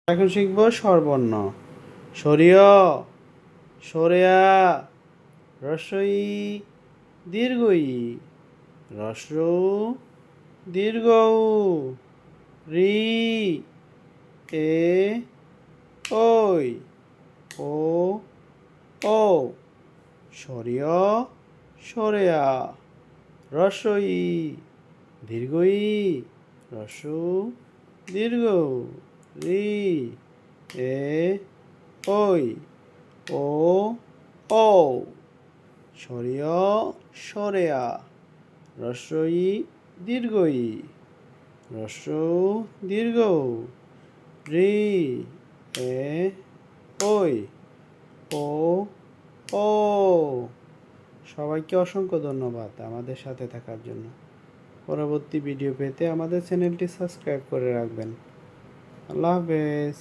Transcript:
এখন শিখব স্বরবর্ণ। সরিয়, সরেয়া, রস্বই, দীর্ঘই, রস্র, দীর্ঘ, রি, এ, ওই, ও, ও, সরিয়, সরেয়া, রস্বই, দীর্ঘই, রস্র, দীর্ঘ, রি, এ, ওই, ও, ও, সরিয়, সরেয়া, রস্বই, দীর্ঘই, রস্র, দীর্ঘ, রি, এ, ওই, ও, ও। সবাইকে অসংখ্য ধন্যবাদ আমাদের সাথে থাকার জন্য। পরবর্তী ভিডিও পেতে আমাদের চ্যানেলটি সাবস্ক্রাইব করে রাখবেন। আল্লাহ হাফেজ।